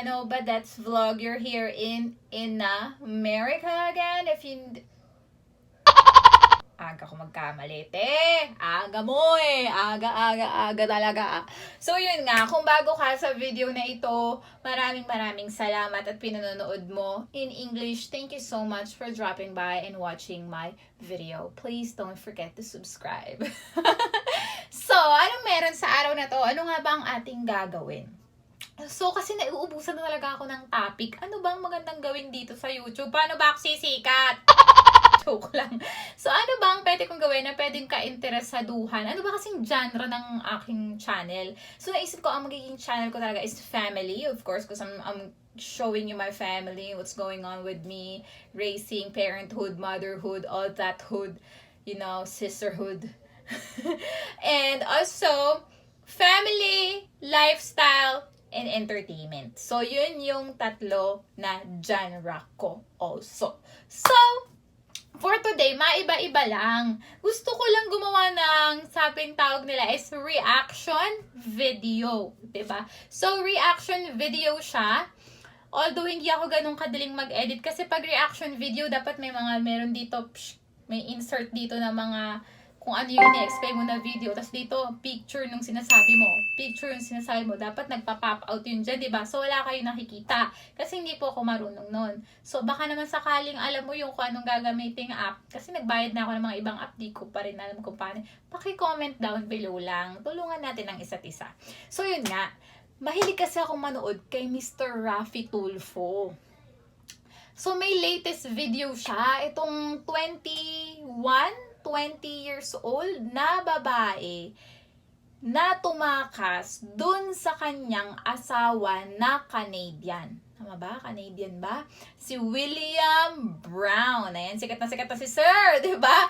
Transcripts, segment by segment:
channel, Badet's Vlog. You're here in America again. If you... Aga ko magkamali, te. Aga mo eh. Aga talaga. So, yun nga. Kung bago ka sa video na ito, maraming salamat at pinanonood mo in English. Thank you so much for dropping by and watching my video. Please don't forget to subscribe. So, anong meron sa araw na to? Ano nga ba ang ating gagawin? So, kasi nauubusan na talaga ako ng topic. Ano bang magandang gawin dito sa YouTube? Paano ba ako sisikat? Joke lang. So, ano bang pwede kong gawin na pwedeng ka-interesaduhan? Ano ba kasing genre ng aking channel? So, naisip ko, ang magiging channel ko talaga is family, of course, because I'm showing you my family, what's going on with me, raising, parenthood, motherhood, all that hood, you know, sisterhood. And also, family, lifestyle, and entertainment. So, yun yung tatlo na genre ko also. So, for today, maiba-iba lang. Gusto ko lang gumawa ng, sabing tawag nila is reaction video. Diba? So, reaction video siya. Although, hindi ako ganun kadaling mag-edit. Kasi pag reaction video, dapat meron dito, may insert dito na mga, kung ano yung i-explain mo na video. Tapos dito, picture nung sinasabi mo. Picture yung sinasabi mo. Dapat nagpa-pop out yun dyan, diba? So, wala kayo nakikita. Kasi hindi po ako marunong nun. So, baka naman sakaling alam mo yung kung anong gagamiting app. Kasi nagbayad na ako ng mga ibang app. Di ko pa rin alam kung paano. Paki-comment down below lang. Tulungan natin ang isa't isa. So, yun nga. Mahilig kasi akong manood kay Mr. Raffy Tulfo. So, may latest video siya. Itong 20 years old na babae na tumakas dun sa kanyang asawa na Canadian. Tama ba? Canadian ba? Si William Brown. Ayan, sikat na si Sir, di ba?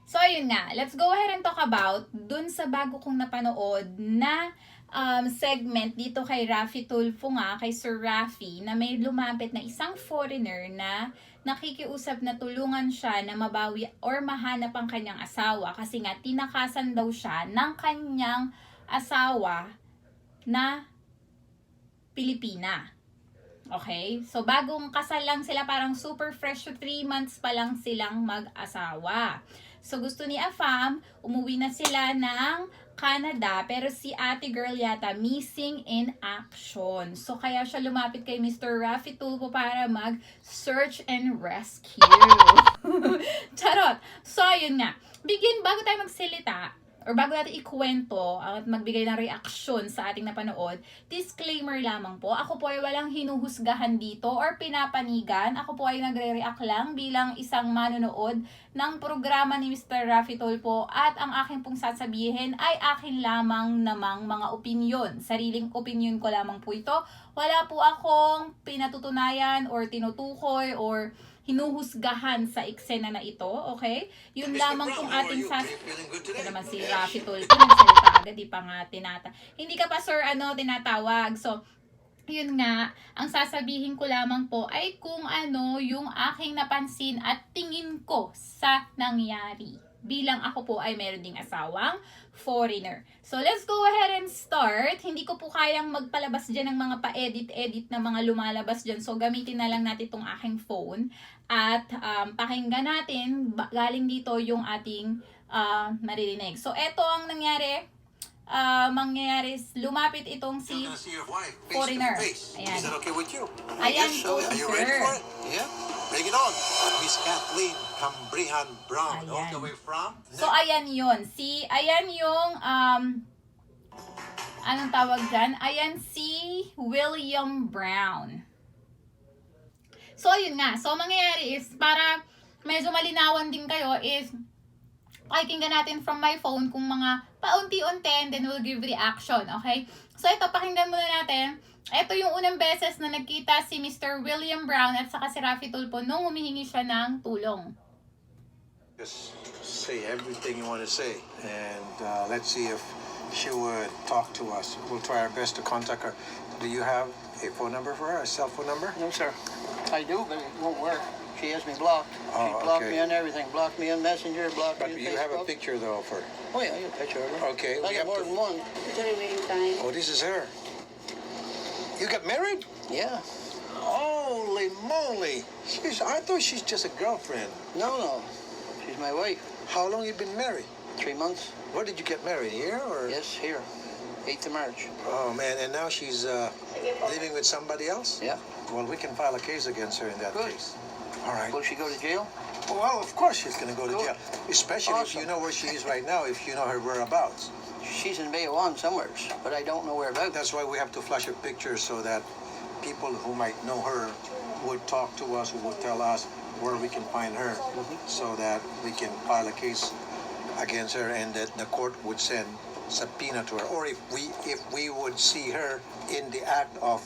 So, yun nga. Let's go ahead and talk about dun sa bago kong napanood na segment dito kay Raffy Tulfo nga, kay Sir Raffy, na may lumapit na isang foreigner na nakikiusap na tulungan siya na mabawi or mahanap ang kanyang asawa kasi nga tinakasan daw siya ng kanyang asawa na Pilipina. Okay? So, bagong kasal lang sila, parang super fresh, 3 months pa lang silang mag-asawa. So, gusto ni Afam, umuwi na sila ng Canada, pero si ate girl yata missing in action. So, kaya siya lumapit kay Mr. Raffy Tulfo para mag-search and rescue. Charot! So, ayun nga. Bago tayo magsalita, or bago natin ikwento at magbigay ng reaksyon sa ating napanood, disclaimer lamang po, ako po ay walang hinuhusgahan dito or pinapanigan. Ako po ay nagre-react lang bilang isang manonood ng programa ni Mr. Raffy Tulfo at ang aking pong sasabihin ay akin lamang namang mga opinyon. Sariling opinyon ko lamang po ito. Wala po akong pinatutunayan or tinutukoy or hinuhusgahan sa eksena na ito, okay? Yun lamang kung ating ito naman si Raffy Tulfo, nagsalita agad, di pa nga hindi ka pa sir, tinatawag. So, yun nga, ang sasabihin ko lamang po ay kung ano yung aking napansin at tingin ko sa nangyari. Bilang ako po ay meron ding asawang foreigner. So, let's go ahead and start. Hindi ko po kayang magpalabas dyan ng mga pa-edit-edit na mga lumalabas dyan. So, gamitin na lang natin itong aking phone. At pakinggan natin, galing dito yung ating maririnig. So, eto ang nangyari. Mangyayari, lumapit itong si foreigner. Ayan. Ayan po, sir. Bring it on. Miss Kathleen Cambrihan Brown, all the way from... So, ayan yun. Ayan yung, anong tawag dyan? Ayan si William Brown. So, ayun nga. So, mangyayari is, para medyo malinawan din kayo, is, pakinggan natin from my phone kung mga paunti-unti and then we'll give reaction, okay? So, ito, pakinggan muna natin. Ito yung unang beses na nagkita si Mr. William Brown at saka si Raffy Tulfo nung humihingi siya ng tulong. Just say everything you want to say and let's see if she would talk to us. We'll try our best to contact her. Do you have a phone number for her, a cell phone number? No, sir. I do, but it won't work. She has me blocked. Oh, She blocked okay. me on everything. Blocked me on Messenger, blocked But me on you have a Facebook. picture though of her. Oh, yeah, I got a picture of her. Okay, we I have got more to- than one. During waiting time. Oh, this is her. You got married? Yeah. Holy moly! I thought she's just a girlfriend. No. She's my wife. How long you been married? 3 months. Where did you get married? Here or? Yes, here. 8th of March. Oh man, and now she's living with somebody else? Yeah. Well, we can file a case against her in that Good. case. All right. Will she go to jail? Well, of course she's gonna go to Good. jail, especially if you Awesome. know where she is right now, if you know her whereabouts. She's in Bay One somewhere, but I don't know whereabouts. That's why we have to flash her picture so that people who might know her would talk to us, would tell us where we can find her, so that we can file a case against her, and that the court would send subpoena to her. Or if we would see her in the act of,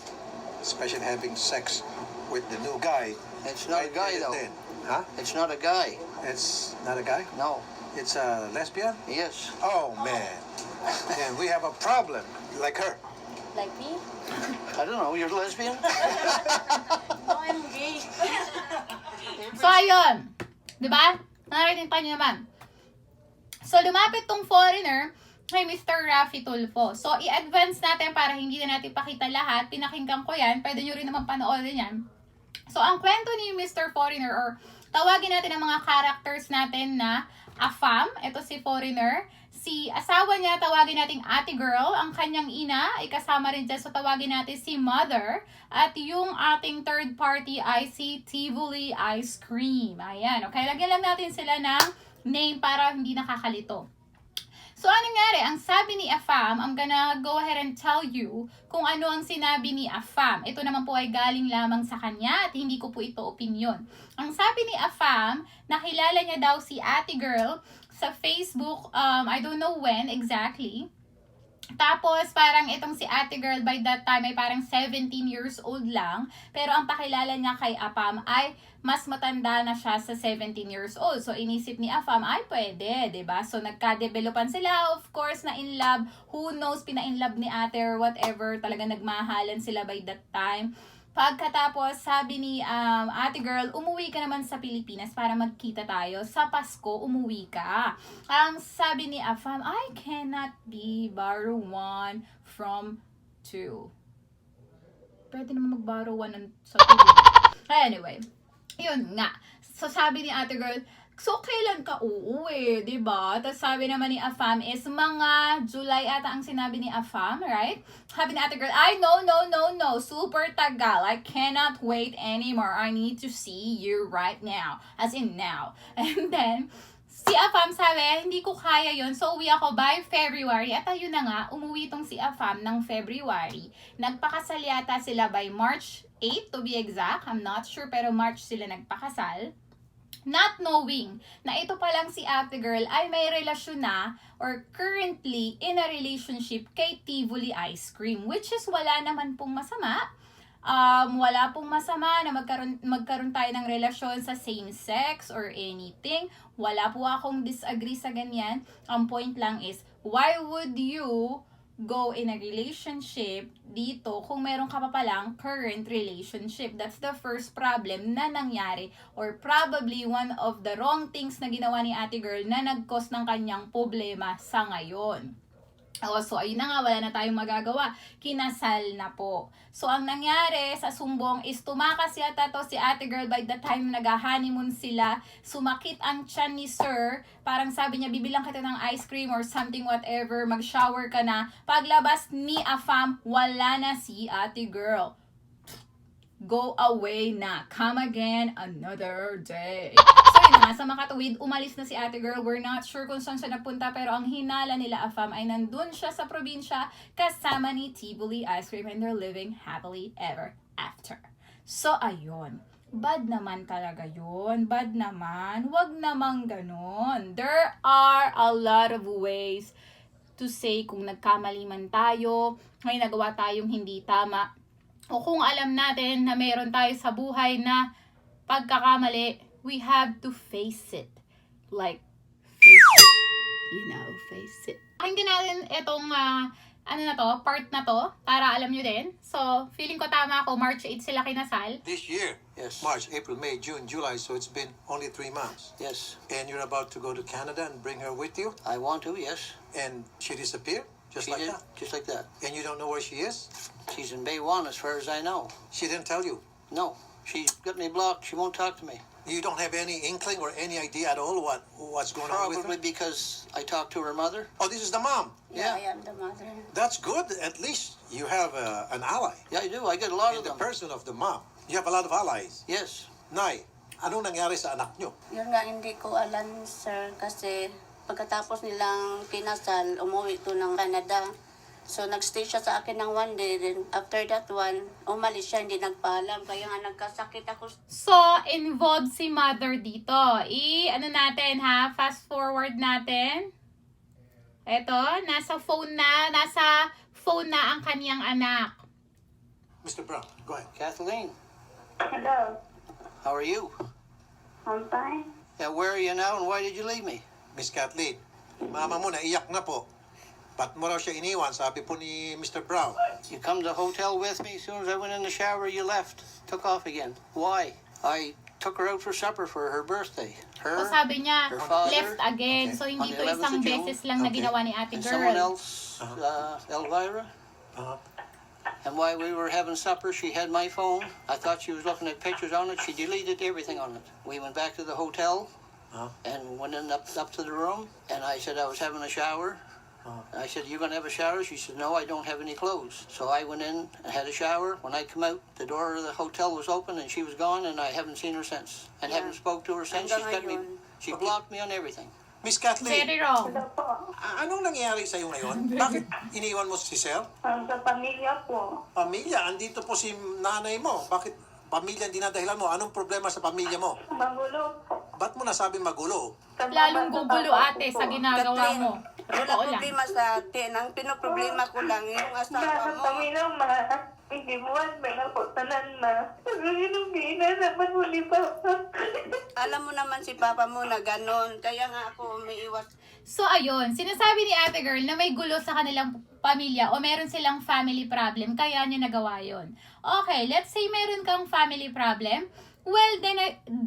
especially having sex with the new guy. It's not a guy, then and though. then. Huh? It's not a guy. It's not a guy? No. It's a lesbian? Yes. Oh man. Then we have a problem, like her. Like me? I don't know. You're lesbian? No, I'm gay. So, ayun. Diba? Narinig pa niyo naman. So, lumapit tong foreigner kay Mr. Raffy Tulfo. So, i-advance natin para hindi na natin pakita lahat. Pinakinggan ko yan. Pwede nyo rin naman panoorin yan. So, ang kwento ni Mr. Foreigner, or tawagin natin ang mga characters natin na AFAM. Ito si Foreigner. Si asawa niya, tawagin nating Ate Girl. Ang kanyang ina, ay kasama rin dyan. So, tawagin natin si Mother. At yung ating third party ay si Tivoli Ice Cream. Ayan. Okay, lagyan lang natin sila ng name para hindi nakakalito. So, anong nangyari? Ang sabi ni AFAM, I'm gonna go ahead and tell you kung ano ang sinabi ni AFAM. Ito naman po ay galing lamang sa kanya at hindi ko po ito opinion. Ang sabi ni AFAM, nakilala niya daw si Ate Girl sa Facebook, I don't know when exactly. Tapos, parang itong si Ate Girl by that time ay parang 17 years old lang. Pero ang pakilala niya kay AFAM ay mas matanda na siya sa 17 years old. So, inisip ni AFAM, ay pwede, 'di ba? So, nagka-developan sila, of course, na in love. Who knows, pina-in love ni ate or whatever. Talaga nagmahalan sila by that time. Pagkatapos, sabi ni Ate Girl, umuwi ka naman sa Pilipinas para magkita tayo. Sa Pasko, umuwi ka. Ang sabi ni AFAM, I cannot be borrow one from two. Pwede naman mag-borrow one sa two. Anyway, yun nga. So, sabi ni Ate Girl, so, kailan ka uuwi, diba? Tapos sabi naman ni AFAM is mga July ata ang sinabi ni AFAM, right? Sabi ni Ate Girl, ay, no. Super tagal. I cannot wait anymore. I need to see you right now. As in now. And then, si AFAM sabi, hindi ko kaya yon. So, uwi ako by February. At ayun na nga, umuwi tong si AFAM ng February. Nagpakasal yata sila by March 8 to be exact. I'm not sure, pero March sila nagpakasal. Not knowing na ito pa lang si Ate Girl ay may relasyon na or currently in a relationship kay Tivoli Ice Cream, which is wala naman pong masama. Wala pong masama na magkaroon tayo ng relasyon sa same sex or anything. Wala po akong disagree sa ganyan. Ang point lang is, why would you go in a relationship dito kung meron ka pa palang current relationship? That's the first problem na nangyari, or probably one of the wrong things na ginawa ni Ate Girl na nag-cause ng kanyang problema sa ngayon. So, ayun na nga, wala na tayong magagawa. Kinasal na po. So, ang nangyari sa sumbong is tumakas yata to si Ate Girl by the time nag-honeymoon sila. Sumakit ang tiyan ni Sir. Parang sabi niya, bibilang kita ng ice cream or something whatever. Mag-shower ka na. Paglabas ni AFAM, wala na si Ate Girl. Go away na. Come again another day. So yun nga, sa makatuwid, umalis na si Ate Girl. We're not sure kung saan siya napunta, pero ang hinala nila AFAM ay nandun siya sa probinsya kasama ni Tivoli Ice Cream, and they're living happily ever after. So ayun. Bad naman talaga yun. Bad naman. Wag namang ganon. There are a lot of ways to say kung nagkamali man tayo, may nagawa tayong hindi tama, o kung alam natin na mayroon tayo sa buhay na pagkakamali, we have to face it. Like, face it. You know, face it. Pakinggan natin itong ano na to, part na to, para alam nyo din. So, feeling ko tama ako, March 8 sila kinasal. This year, Yes. March, April, May, June, July, so it's been only 3 months. Yes. And you're about to go to Canada and bring her with you, I want to, yes. and she disappeared just She like did, that. just like that. And you don't know where she is? She's in Bay 1 as far as I know. She didn't tell you. No, she's got me blocked. She won't talk to me. You don't have any inkling or any idea at all what's going on with Probably her? because I talked to her mother. Oh, this is the mom. Yeah. I am the mother. That's good. At least you have an ally Yeah, I do. I get a lot in of the them. person of the mom. You have a lot of allies. Yes. Nay, anong nangyari sa anak nyo? Yun nga hindi ko alam, sir, kasi pagkatapos nilang kinasal, umuwi to ng Canada. So, nagstay siya sa akin ng 1 day. Then, after that one, umalis siya, hindi nagpaalam. Kaya nga nagkasakit ako. So, involved si mother dito. Ano natin ha? Fast forward natin. Eto, nasa phone na ang kaniyang anak. Mr. Brown, go ahead. Kathleen, Hello, how are you? I'm fine. Yeah, where are you now and why did you leave me? Miss Kathleen, mama mo naiyak na po. Ba't mo raw siya iniwan? Sabi po ni Mr. Brown. You come to the hotel with me. As soon as I went in the shower, you left. Took off again. Why? I took her out for supper for her birthday. So, Her sabi niya, Her father. left again. Okay. So, hindi On the to 11th isang of June. beses lang na Okay. ginawa ni ate and girl. someone else, Elvira. Uh-huh. And while we were having supper, she had my phone. I thought she was looking at pictures on it. She deleted everything on it. We went back to the hotel Uh-huh. and went in up to the room. And I said I was having a shower. Uh-huh. I said, "You gonna have a shower?" She said, "No, I don't have any clothes." So I went in and had a shower. When I come out, the door of the hotel was open and she was gone, and I haven't seen her since. And Yeah. haven't spoke to her since. Hanggang She's got me. ngayon. She blocked me on everything. Miss Kathleen, Very wrong. Hello po. anong nangyari sa'yo ngayon? Bakit iniwan mo si Sir? Sa pamilya po. Pamilya, andito po si nanay mo. Bakit pamilya ang dinadahilan mo? Anong problema sa pamilya mo? Magulo po. Ba't mo nasabing magulo? Sa Lalong mga gugulo bata ate po sa po. ginagawa Kathleen, mo. wala Totoo lang. problema sa atin. Ang pinoproblema ko lang, yung asawa Bakit mo. kami nang igibuan ba na po tanan na? Ginugina naman huli pa. Alam mo naman si papa mo na ganon. Kaya nga ako umiiwas. So, ayun. Sinasabi ni ate girl na may gulo sa kanilang pamilya o meron silang family problem, kaya niya nagawa yun. Okay, let's say meron kang family problem. Well,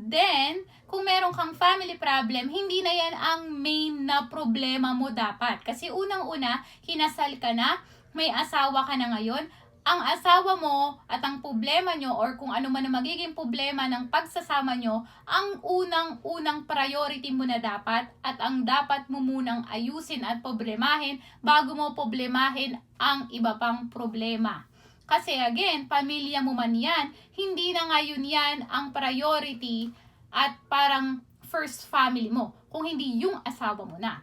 then kung meron kang family problem, hindi na yan ang main na problema mo dapat. Kasi unang-una, kinasal ka na, may asawa ka na ngayon, ang asawa mo at ang problema nyo or kung ano man ang magiging problema ng pagsasama nyo, ang unang priority mo na dapat at ang dapat mo munang ayusin at problemahin bago mo problemahin ang iba pang problema. Kasi again, pamilya mo man yan, hindi na ngayon yan ang priority at parang first family mo, kung hindi yung asawa mo na.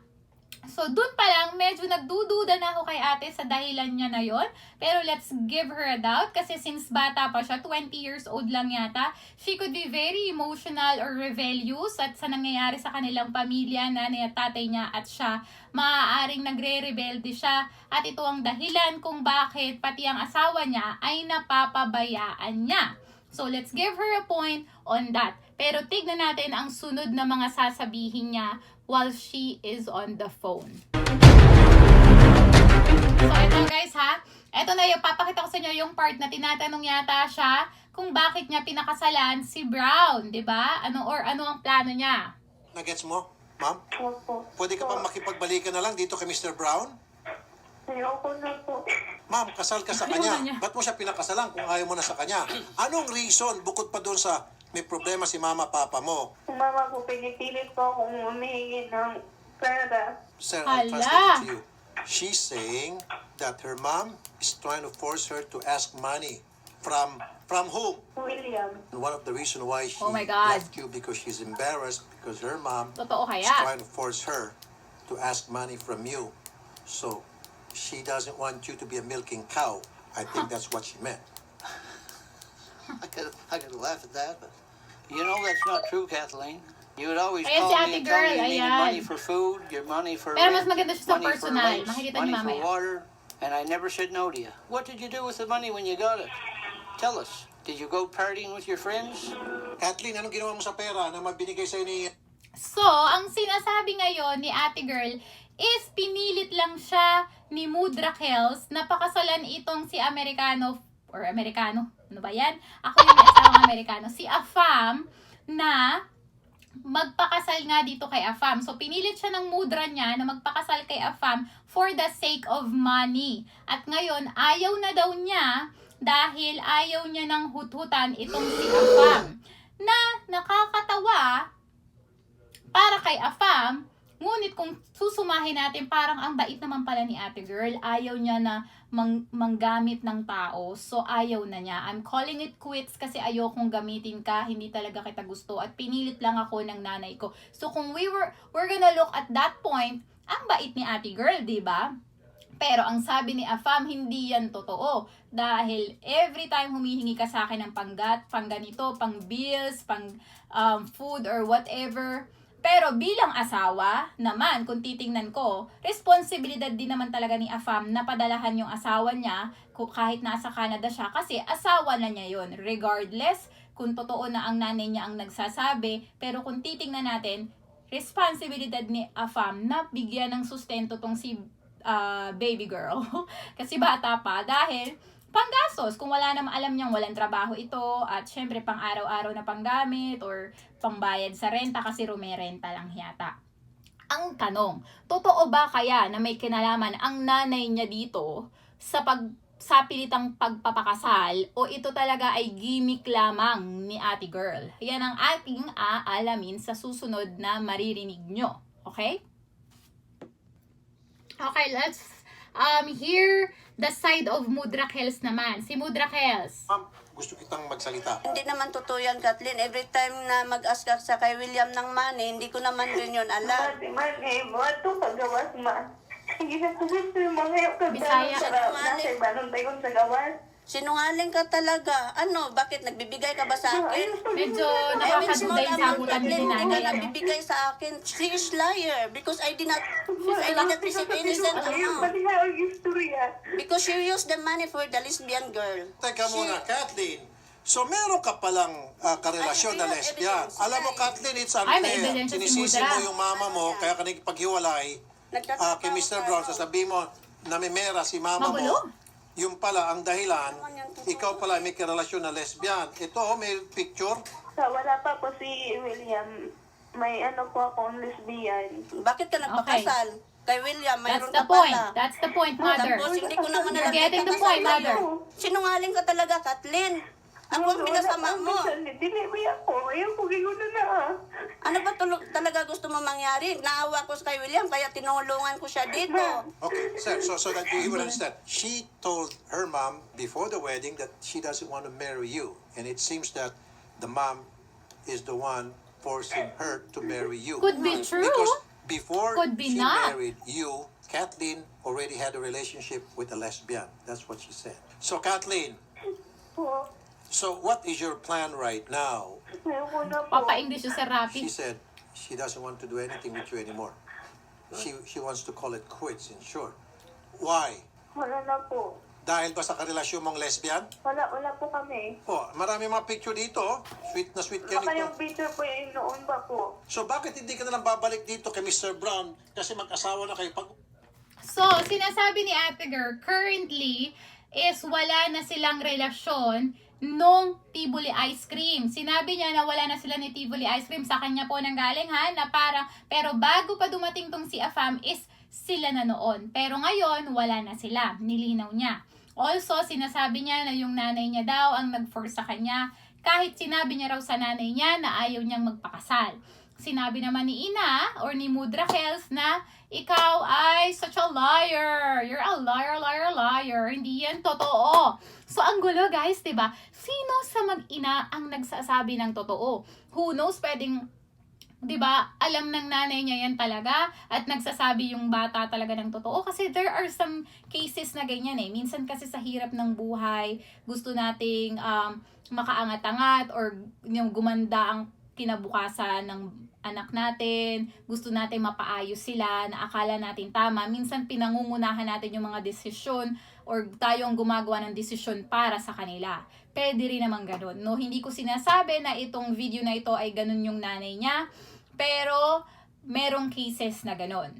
So, dun pa lang, medyo nagdududa na ako kay ate sa dahilan niya na yon. Pero let's give her a doubt kasi since bata pa siya, 20 years old lang yata, she could be very emotional or rebellious at sa nangyayari sa kanilang pamilya, nanay at tatay niya at siya, maaaring nagre-rebelde siya. At ito ang dahilan kung bakit pati ang asawa niya ay napapabayaan niya. So, let's give her a point on that. Pero tignan natin ang sunod na mga sasabihin niya while she is on the phone. So, ito guys ha. Ito na yung papakita ko sa inyo yung part na tinatanong yata siya kung bakit niya pinakasalan si Brown, di ba? Ano ang plano niya? Nagets mo, ma'am? Opo. Pwede ka pang makipagbalikan na lang dito kay Mr. Brown? Ayoko na po. Ma'am, kasal ka sa Ayaw kanya. na niya. Ba't mo siya pinakasalan kung ayaw mo na sa kanya? Anong reason bukod pa doon sa may problema si mama, papa mo? Kung mama po, pinipilit po akong humihingi ng pera. Sir, I'll Hala. translate it to you. She's saying that her mom is trying to force her to ask money from whom? William. And one of the reasons why she Oh my God. left you because she's embarrassed because her mom Totoo is kaya? trying to force her to ask money from you. So she doesn't want you to be a milking cow. I think that's what she meant. I could laugh at that, but you know that's not true, Kathleen. You would always Ayan call si me ate and tell me girl, you needed ayan. money for food, your money for Pero mas rent, maganda siya sa money for personal. lights, Makikita money niyo for mamaya. water, and I never said no to you. What did you do with the money when you got it? Tell us. Did you go partying with your friends? Kathleen, anong ginawa mo sa pera na mabinigay sa'yo ni... So, ang sinasabi ngayon ni ate girl is pinilit lang siya ni Mudra Kels na pakasalan itong si Amerikano, ano ba yan? Ako yung may asawang Amerikano, si Afam, na magpakasal nga dito kay Afam. So, pinilit siya ng mudra niya na magpakasal kay Afam for the sake of money. At ngayon, ayaw na daw niya dahil ayaw niya ng huthutan itong si Afam. Na nakakatawa para kay Afam, ngunit kung susumahin natin, parang ang bait naman pala ni ate girl. Ayaw niya na manggamit ng tao. So, ayaw na niya. I'm calling it quits kasi ayokong gamitin ka. Hindi talaga kita gusto. At pinilit lang ako ng nanay ko. So, kung we're gonna look at that point, ang bait ni ate girl, diba? Pero ang sabi ni Afam, hindi yan totoo. Dahil every time humihingi ka sa akin ng pang ganito, pang bills, pang food or whatever. Pero bilang asawa naman, kung titingnan ko, responsibilidad din naman talaga ni Afam na padalahan yung asawa niya kahit nasa Canada siya kasi asawa na niya yun. Regardless kung totoo na ang nanay niya ang nagsasabi, pero kung titingnan natin, responsibilidad ni Afam na bigyan ng sustento tong si baby girl. Kasi bata pa dahil panggastos, kung wala namang alam niyang walang trabaho ito at syempre pang araw-araw na panggamit or pangbayad sa renta kasi rumerenta lang yata. Ang tanong, totoo ba kaya na may kinalaman ang nanay niya dito sa pilitang pagpapakasal o ito talaga ay gimmick lamang ni ate girl? Yan ang ating aalamin sa susunod na maririnig nyo. Okay? Okay, let's hear the side of Mudra Kels naman. Si Mudra Kels. Ma'am, gusto kitang magsalita. Hindi naman totoo yan, Kathleen. Every time na mag-ask ka sa kay William ng money, hindi ko naman rin yun alam. Mati, buhat to pagawas ma. Ginagawa ko yung mga yung Bisaya. nasa ibanong tayo sa gawas. Sinungaling ka talaga. Ano, bakit nagbibigay ka ba sa akin? Medyo Small nakakaduda yung amount, sagutan ni Kathleen, hindi nanay. ka Ano? nagbibigay sa akin. She is liar because I did not receive any cent amount. Pati nga ang istorya. Because she used the money for the lesbian girl. Teka muna, Kathleen. So, meron ka palang karelasyon na Ay, lesbian. evidence. Alam mo, Kathleen, it's Ay, may unfair. ebidensya si Sinisisi Mudra. mo yung mama mo, kaya ka nagpaghiwalay kay Mr. Brown. Sasabihin mo, namimera si mama mo. Magulo. Yung pala, ang dahilan, ikaw pala may karelasyon na lesbian. Ito, may picture. Wala pa po si William. May ano po akong lesbian. Bakit ka nagpakasal? Kay William, That's mayroon the ka point. pala. That's the point, mother. Tapos, hindi ko naman You're alam. getting the point, mother. Sinungaling ka talaga, Kathleen. Ako ang pinasama mo. Dili mo ako. Ayaw ko gigunan na. Ano ba talaga gusto mo mangyari? Naawa ko kay William, kaya tinulungan ko siya dito. Okay, sir, so that you will understand. She told her mom before the wedding that she doesn't want to marry you. And it seems that the mom is the one forcing her to marry you. Could be true. Because before Could be she not. married you, Kathleen already had a relationship with a lesbian. That's what she said. So, Kathleen, Po. so what is your plan right now? Ayaw ko na po. Papa-English yung Sir Rapi. She said she doesn't want to do anything with you anymore. She wants to call it quits, in short. Why? Wala na po. Dahil ba sa karelasyon mong lesbian? Wala po kami. Oh, marami mga picture dito. Oh. Sweet na sweet ka Baka yung nito. picture po yung noon pa po. So bakit hindi ka na lang babalik dito kay Mr. Brown? Kasi mag-asawa na kayo. So, sinasabi ni Ate Girl, currently, is wala na silang relasyon nung Tivoli Ice Cream. Sinabi niya na wala na sila ni Tivoli Ice Cream. Sa kanya po nanggaling ha, na parang, pero bago pa dumating tong si Afam is sila na noon. Pero ngayon, wala na sila. Nilinaw niya. Also, sinasabi niya na yung nanay niya daw ang nag-force sa kanya. Kahit sinabi niya raw sa nanay niya na ayaw niyang magpakasal. Sinabi naman ni Ina or ni Mudra Kels na ikaw ay such a liar. You're a liar, liar, liar. Hindi yan totoo. So, ang gulo guys, diba? Sino sa mag-ina ang nagsasabi ng totoo? Who knows, pwedeng, diba, alam ng nanay niya yan talaga at nagsasabi yung bata talaga ng totoo. Kasi there are some cases na ganyan eh. Minsan kasi sa hirap ng buhay, gusto nating makaangat-angat or yung gumanda ang kinabukasan ng anak natin, gusto natin mapaayos sila na akala natin tama. Minsan pinangungunahan natin yung mga desisyon or tayo ang gumagawa ng desisyon para sa kanila. Pwede rin naman ganun. No, hindi ko sinasabi na itong video na ito ay ganun yung nanay niya, pero merong cases na ganun.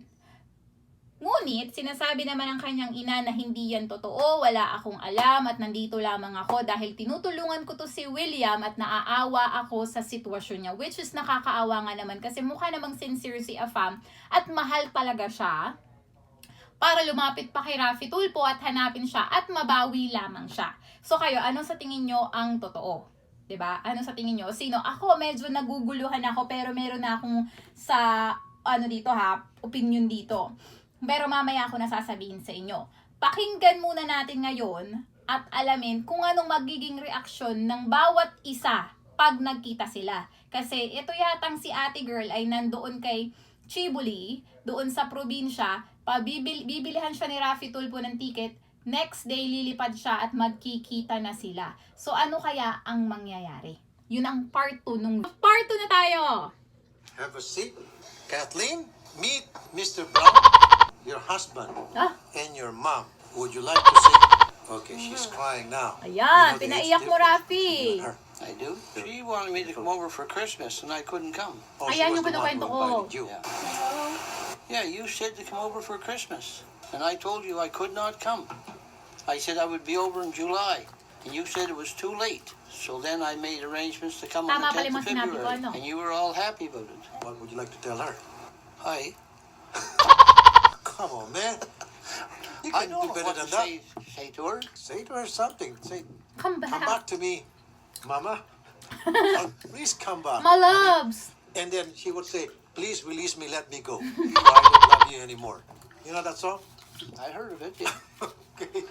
Ngunit, sinasabi naman ng kanyang ina na hindi yan totoo, wala akong alam at nandito lamang ako dahil tinutulungan ko to si William at naaawa ako sa sitwasyon niya. Which is nakakaawa nga naman kasi mukha namang sincere si Afam at mahal talaga siya para lumapit pa kay Raffy Tulfo at hanapin siya at mabawi lamang siya. So kayo, ano sa tingin nyo ang totoo? 'Di ba? Ano sa tingin nyo? Sino? Ako, medyo naguguluhan ako pero meron na akong sa, dito opinion dito. Pero mamaya ako nasasabihin sa inyo. Pakinggan muna natin ngayon at alamin kung anong magiging reaksyon ng bawat isa pag nagkita sila. Kasi ito yatang si ate girl ay nandoon kay Chibuli, doon sa probinsya, bibilihan siya ni Raffy Tulfo ng ticket, next day lilipad siya at magkikita na sila. So ano kaya ang mangyayari? Yun ang part 2 nung... Part 2 na tayo! Have a seat. Kathleen, meet Mr. Brown, your husband, and your mom. Would you like to sit? Okay, she's crying now. Ayan, You know the pinaiyak age mo, difference Raffy. between her. I do. She wanted me to come over for Christmas, and I couldn't come. Oh, she Ayan was yung the one who kinukwento ko. invited you. Yeah, you said to come over for Christmas, and I told you I could not come. I said I would be over in July, and you said it was too late. So then I made arrangements to come on Tama the pala 10th yung of sinabi ko, February, ano? and you were all happy about it. What would you like to tell her? Hi. Come on, man. You I can don't do know better what to than that. say to her. Say to her something. Say, Come come back. back to me, Mama. Please come back. My loves! And then she would say, please release me, let me go. So I don't love you anymore. You know that song? I heard of it. Yeah. Okay.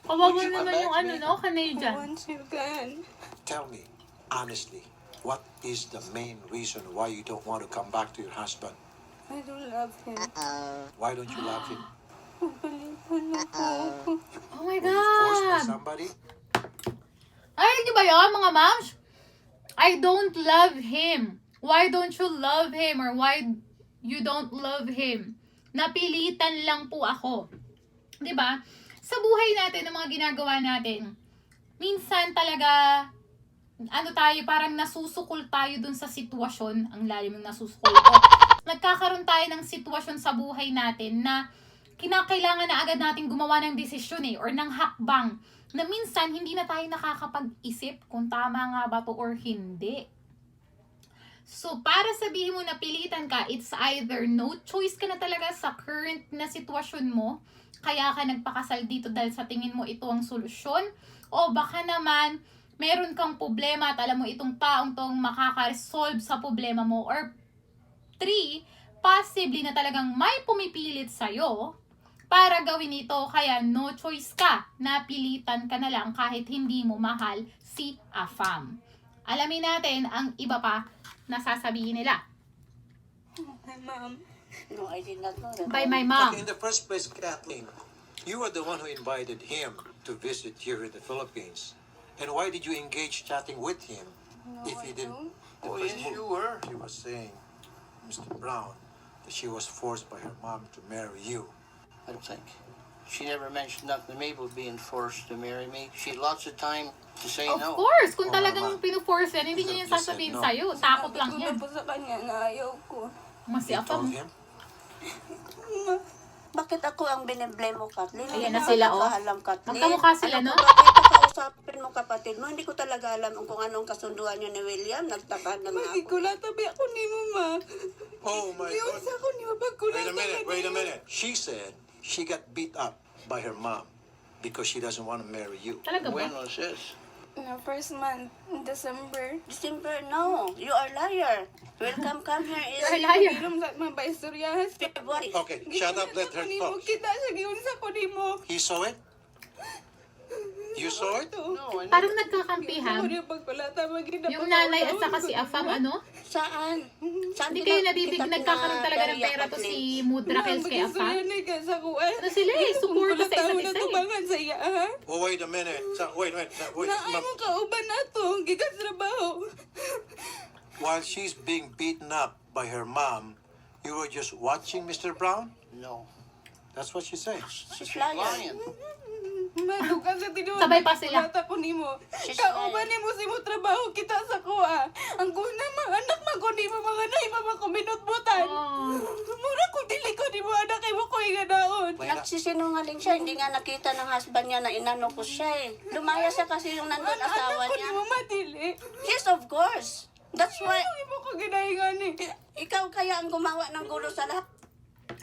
Kawawa Would you come naman back yung to me? Canadian. Once you can. Tell me, honestly, what is the main reason why you don't want to come back to your husband? I don't love him. Why don't you love him? Oh my Were you forced by God! somebody? Ay, di ba yun, mga moms? I don't love him. Why don't you love him? Or why you don't love him? Napilitan lang po ako. Di ba? Sa buhay natin, ng mga ginagawa natin, minsan talaga, parang nasusukol tayo dun sa sitwasyon. Ang lalim ng nasusukol ko. Nagkakaroon tayo ng sitwasyon sa buhay natin na kinakailangan na agad natin gumawa ng desisyon or ng hakbang na minsan hindi na tayo nakakapag-isip kung tama nga ba to or hindi. So, para sabihin mo na pilitan ka, it's either no choice ka na talaga sa current na sitwasyon mo, kaya ka nagpakasal dito dahil sa tingin mo ito ang solusyon, o baka naman, meron kang problema at alam mo itong taong tong makaka-resolve sa problema mo, or 3, possibly na talagang may pumipilit sa'yo para gawin ito, kaya no choice ka, napilitan ka na lang kahit hindi mo mahal si Afam. Alamin natin ang iba pa na sasabihin nila. My mom. No, I did not know that. By my mom. Okay, in the first place, Kathleen, you were the one who invited him to visit here in the Philippines. And why did you engage chatting with him if he didn't? The Oh, first yes, move, you were. She was saying, Mr. Brown, that she was forced by her mom to marry you. I don't think. She never mentioned nothing to me about being forced to marry me. She had lots of time to say Of no. course, kung Oo talagang naman. pinuforce yan, hindi niya yan sasabihin No. sa'yo. Takot lang Sabi ko yan. na po sa kanya na ayaw ko. Mas si You Afam. told him? Bakit ako ang biniblame mo, Kathleen? Ayan Hindi na ko sila, talaga oh. alam, Kathleen. Magkamukha sila, no? Bakit kakausapin mo, kapatid mo? Hindi ko talaga alam kung anong kasunduan niyo ni William. Nagtaka na nga Magi ako. ko tabi ako ni mo, ma. Oh my Yun God. sa ko ni mo, pagkulata Wait a minute. She said she got beat up by her mom because she doesn't want to marry you. Talaga ba? When was this? Na first month, in December. December, no. You are liar. Welcome, come here. You're a Is liar. Ilom sa mabaistoryahan. February. Okay, shut up, let her talk. Kita siya, giyon sa ko ni mo. He saw it? You saw it? No, I Parang never. nagkakampihan. Yung pagkulata, magina Yung nanay at saka si Afam, ano? Saan? Saan Hindi kita- kayo nabibig, kita nagkakaroon talaga ng pinadaya, pera to Kathleen? si Mudra Kels kay Afam. ka sa kuwan. Ano sila eh, suporta sa isa't isa eh. Tubangan sa iya, ha? Oh, wait a minute. Wait. Naay mo kauban na to, gigas trabaho. While she's being beaten up by her mom, you were just watching Mr. Brown? No. That's what she said. She's She's liar. lying. Maluka sa nga tinuod. Sabay pa sila. Bata ko nimo. Sis, Kauban nimo si mo trabaho kita sa kuha. Ang kuna mga anak man ko nimo mga nay mama ko minutbutan. Oh. Mura ko dili ko nimo anak kay mo ko igadaon. Nagsisinungaling siya, hindi nga nakita ng husband niya na inano ko siya eh. Lumaya siya kasi yung nandun asawa Anak ko niya. nimo madili. Yes, of course. That's why, Ang imo ko ginahingan eh. ikaw kaya ang gumawa ng gulo sa lahat.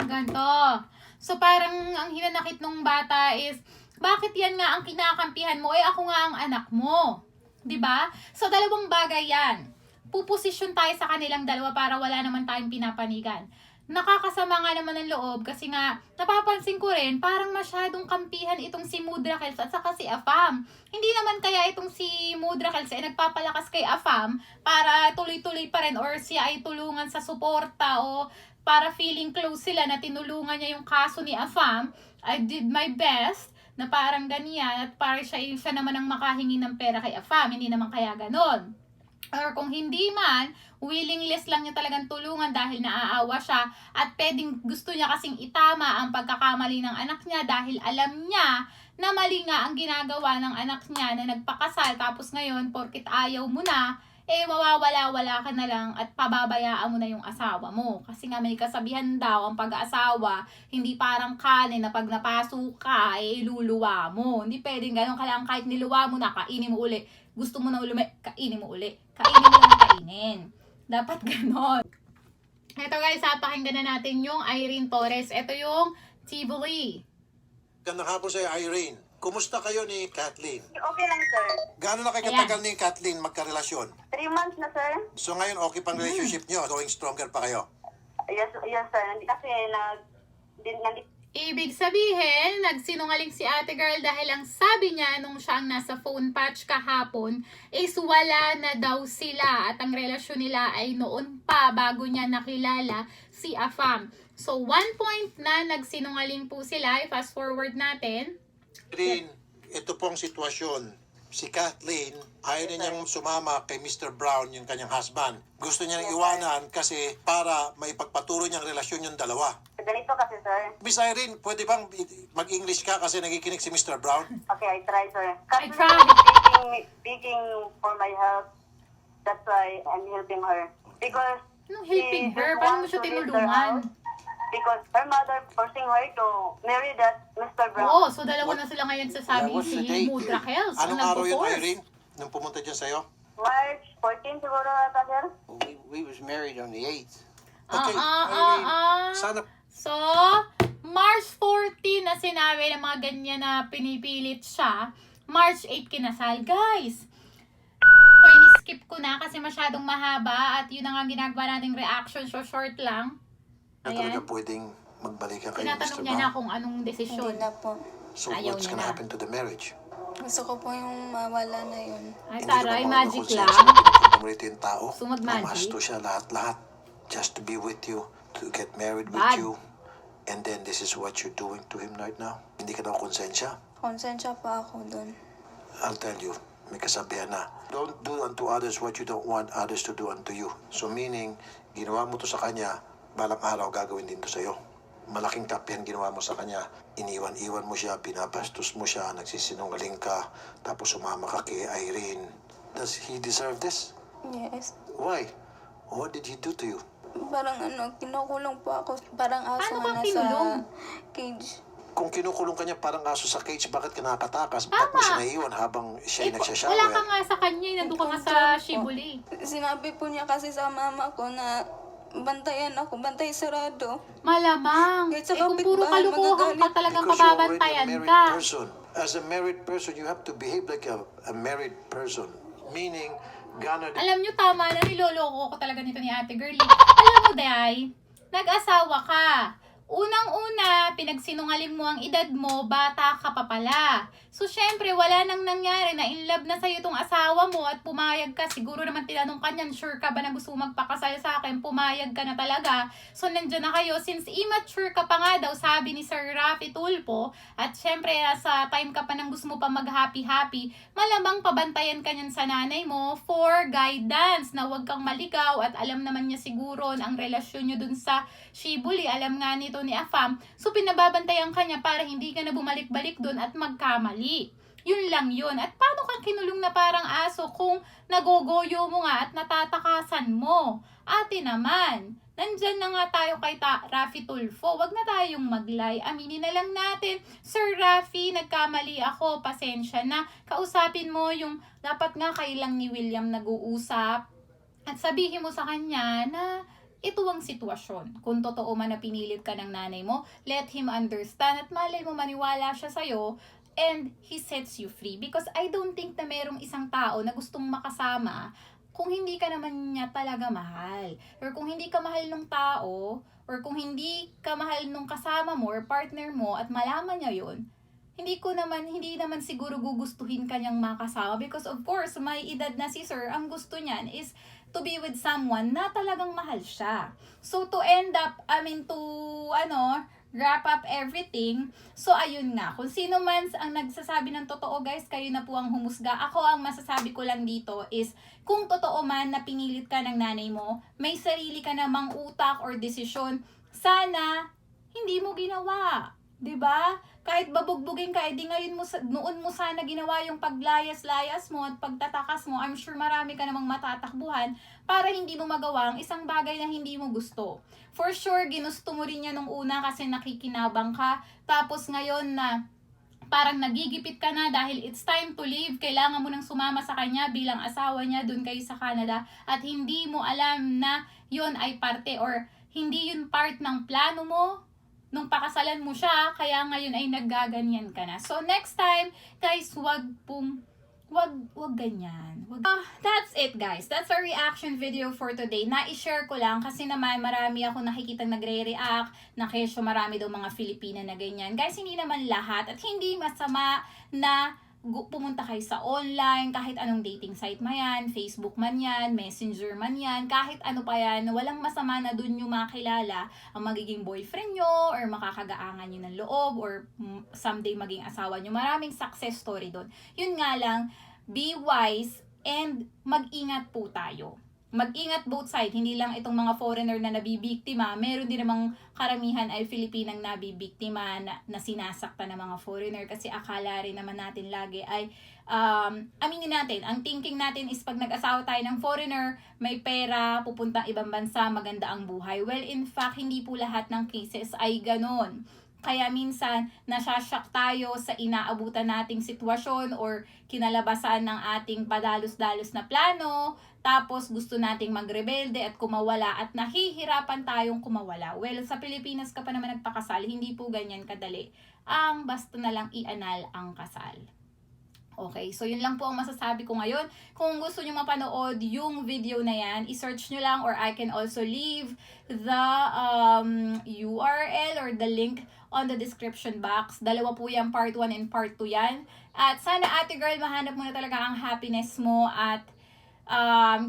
Ganto. So parang ang hinanakit nung bata is, bakit yan nga ang kinakampihan mo? Ako nga ang anak mo. 'Di ba? So dalawang bagay yan. Puposisyon tayo sa kanilang dalawa para wala naman tayong pinapanigan. Nakakasama nga naman ng loob kasi nga napapansin ko rin parang masyadong kampihan itong si Mudra Kels at saka si Afam. Hindi naman kaya itong si Mudra Kels ay nagpapalakas kay Afam para tuloy-tuloy pa rin or siya ay tulungan sa suporta o para feeling close sila na tinulungan niya yung kaso ni Afam. I did my best na parang ganyan at para siya naman ang makahingi ng pera kay Afam. Hindi naman kaya ganon. Or kung hindi man, willingness lang niya talagang tulungan dahil naaawa siya at pwedeng gusto niya kasing itama ang pagkakamali ng anak niya dahil alam niya na mali nga ang ginagawa ng anak niya na nagpakasal tapos ngayon porkit ayaw mo na, mawawala-wala ka na lang at pababayaan mo na yung asawa mo. Kasi nga may kasabihan daw, ang pag-aasawa, hindi parang kanin na pag napasok ka, iluluwa mo. Hindi pwedeng ganun ka lang kahit niluwa mo na, kainin mo uli. Gusto mo na uli, kainin mo uli. Kainin mo lang kainin. Dapat ganon. Ito guys, pakinggan na natin yung Irene Torres. Ito yung Tivoli. Gandang hapon sa'yo, Irene. Kumusta kayo ni Kathleen? Okay lang, sir. Gaano na kayo katagal ni Kathleen magkarelasyon? 3 months na, sir. So ngayon, okay pang relationship nyo? Going stronger pa kayo? Yes, sir. Kasi Ibig sabihin, nagsinungaling si ate girl dahil ang sabi niya nung siya ang nasa phone patch kahapon is wala na daw sila at ang relasyon nila ay noon pa bago niya nakilala si Afam. So, 1 point na nagsinungaling po sila. I-fast forward natin. Irene, ito pong sitwasyon. Si Kathleen, ayaw na niyang sumama kay Mr. Brown, yung kanyang husband. Gusto niya nang iwanan kasi para maipagpatuloy niyang relasyon yung dalawa. ganito kasi, sir. Miss Irene, pwede bang mag-English ka kasi nagikinig si Mr. Brown? Okay, I try, sir. I try. Speaking for my help. That's why I'm helping her. Because Anong helping she her? just Paano mo wants siya to leave their tinulungan? house because her mother forcing her to marry that Mr. Brown. Oo, so dalawa na sila ngayon sa sabi What's the si date? Mudra Kels. Ang Anong araw yun, nagpo-force. Irene? Nung pumunta dyan sa'yo? March 14 siguro ata, sir. We was married on the 8th. Okay, Irene. Ah. Sana So, March 14 na sinabi ng mga ganyan na pinipilit siya. March 8 kinasal. Guys, skip ko na kasi masyadong mahaba at yun ang ginagawa nating reaction. So, short lang. na talaga Ayan. pwedeng magbalikan kay Tinatanong Mr. niya na Brown. kung anong desisyon. Hindi na po. So Ayaw what's niya gonna na. happen to the marriage? Gusto ko po yung mawala na yun. Ay, Hindi ka taray, ba magic makakonsensya lang. na pinupunta mo rito yung tao? So, mag-magic? Mamasto siya lahat-lahat. Just to be with you. To get married with Bad. you. And then this is what you're doing to him right now? Hindi ka daw konsensya? Konsensya pa ako dun. I'll tell you, may kasabihan na, don't do unto others what you don't want others to do unto you. So meaning, ginawa mo to sa kanya, balang araw gagawin din to sa'yo. Malaking kapihan ginawa mo sa kanya, iniwan-iwan mo siya, pinapastos mo siya, nagsisinungaling ka, tapos sumama ka kay Irene. Does he deserve this? Yes. Why? What did he do to you? Parang kinukulong po ako. Parang aso Paano nga ka nasa kinulong? cage. Kung kinukulong ka niya parang aso sa cage, bakit ka nakatakas? Bakit mo siya naiwan habang siya ay Wala ka nagsashower? nga sa kanya, nandun ka nga sa Shibuli. Sinabi po niya kasi sa mama ko na bantayan ako, bantay sarado. Malamang. Kahit sa Kung puro kapitbahay, kalukuhan ka, magagalit. talagang Because you're already a pababantayan married ka. person. As a married person, you have to behave like a married person. Meaning, gonna... Alam nyo, tama na, niloloko ko talaga nito ni Ate Girlie. Alam mo, Day, nag-asawa ka. Unang-una, pinagsinungaling mo ang edad mo, bata ka pa pala. So, syempre, wala nang nangyari na in love na sa'yo itong asawa mo at pumayag ka. Siguro naman tinanong ka niyan, sure ka ba na gusto mo magpakasal sa akin? Pumayag ka na talaga. So, nandiyan na kayo. Since immature ka pa nga daw, sabi ni Sir Rafi Tulfo, at syempre, sa time ka pa nang gusto mo pa mag-happy-happy, malamang pabantayan ka niyan sa nanay mo for guidance na huwag kang maligaw at alam naman niya siguro ang relasyon niyo dun sa Shibuli. Alam nga nito ni Afam. So, pinababantayan ka niya para hindi ka na bumalik-balik dun at magkamali. Yun lang yun. At paano ka kinulong na parang aso kung nagogoyo mo nga at natatakasan mo? Ate naman, nandyan na nga tayo kay Raffy Tulfo. Wag na tayong maglay. Aminin na lang natin, Sir Raffy, nagkamali ako. Pasensya na. Kausapin mo yung dapat nga kayo lang ni William nag-uusap. At sabihin mo sa kanya na ito ang sitwasyon. Kung totoo man na pinilit ka ng nanay mo, let him understand at malay mo maniwala siya sa'yo and he sets you free. Because I don't think na merong isang tao na gustong makasama kung hindi ka naman niya talaga mahal. Or kung hindi ka mahal ng tao, or kung hindi ka mahal nung kasama mo or partner mo at malaman niya yun, hindi naman siguro gugustuhin kanyang makasama because of course, may edad na si sir, ang gusto niyan is to be with someone na talagang mahal siya. So, to wrap up everything, so ayun nga, kung sino man ang nagsasabi ng totoo guys, kayo na po ang humusga. Ako ang masasabi ko lang dito is, kung totoo man na pinilit ka ng nanay mo, may sarili ka namang utak or desisyon, sana hindi mo ginawa. 'Di ba? Kahit babugbugin ka, edi noon mo sana ginawa yung paglayas-layas mo at pagtatakas mo. I'm sure marami ka namang matatakbuhan para hindi mo magawa ang isang bagay na hindi mo gusto. For sure, ginusto mo rin niya nung una kasi nakikinabang ka. Tapos ngayon na parang nagigipit ka na dahil it's time to leave, kailangan mo nang sumama sa kanya bilang asawa niya, dun kayo sa Canada, at hindi mo alam na yun ay parte or hindi yun part ng plano mo nung pakasalan mo siya, kaya ngayon ay naggaganyan ka na. So next time, guys, wag ganyan. That's it guys. That's our reaction video for today. Na-share ko lang kasi naman marami ako nakikita nagre-react na kesyo marami daw mga Filipina na ganyan. Guys, hindi naman lahat at hindi masama na pumunta kayo sa online, kahit anong dating site man yan, Facebook man yan, Messenger man yan, kahit ano pa yan, walang masama na dun yung makilala ang magiging boyfriend nyo or makakagaangan nyo ng loob or someday maging asawa nyo. Maraming success story dun. Yun nga lang, be wise and mag-ingat po tayo. Mag-ingat both side, hindi lang itong mga foreigner na nabibiktima, meron din namang karamihan ay Filipinang nabibiktima na sinasaktan ng mga foreigner kasi akala rin naman natin lagi ay aminin natin, ang thinking natin is pag nag-asawa tayo ng foreigner, may pera, pupunta ibang bansa, maganda ang buhay. Well, in fact, hindi po lahat ng cases ay ganon. Kaya minsan, nasasyak tayo sa inaabutan nating sitwasyon or kinalabasan ng ating padalos-dalos na plano, tapos gusto nating magrebelde at kumawala at nahihirapan tayong kumawala. Well, sa Pilipinas ka pa naman nagpakasal, hindi po ganyan kadali. Ang basta na lang ianal ang kasal. Okay, so yun lang po ang masasabi ko ngayon. Kung gusto nyo mapanood yung video na yan, i-search nyo lang or I can also leave the URL or the link on the description box. Dalawa po yan, part 1 and part 2 yan. At sana ate girl, mahanap mo na talaga ang happiness mo at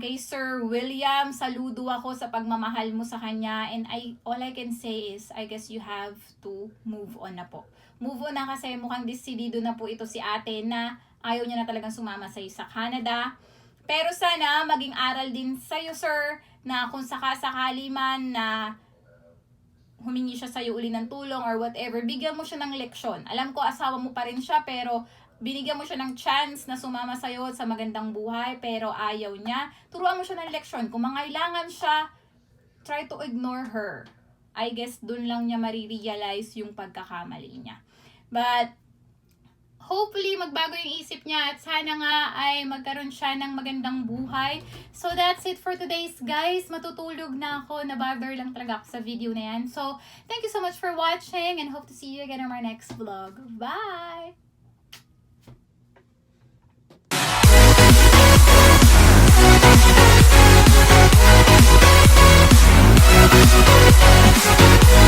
kay Sir William, saludo ako sa pagmamahal mo sa kanya and all I can say is I guess you have to move on na po. Move on na kasi mukhang decidido na po ito si ate na ayaw niya na talagang sumama sa'yo sa Canada. Pero sana maging aral din sa'yo sir na kung sakasakali man na humingi siya sa'yo uli ng tulong or whatever, bigyan mo siya ng leksyon. Alam ko asawa mo pa rin siya pero binigyan mo siya ng chance na sumama sa'yo sa magandang buhay pero ayaw niya. Turuan mo siya ng leksyon. Kung mangailangan siya, try to ignore her. I guess dun lang niya marirealize yung pagkakamali niya. But hopefully magbago yung isip niya at sana nga ay magkaroon siya ng magandang buhay. So that's it for today's guys. Matutulog na ako. Na-bother lang talaga ako sa video na yan. So thank you so much for watching and hope to see you again on our next vlog. Bye!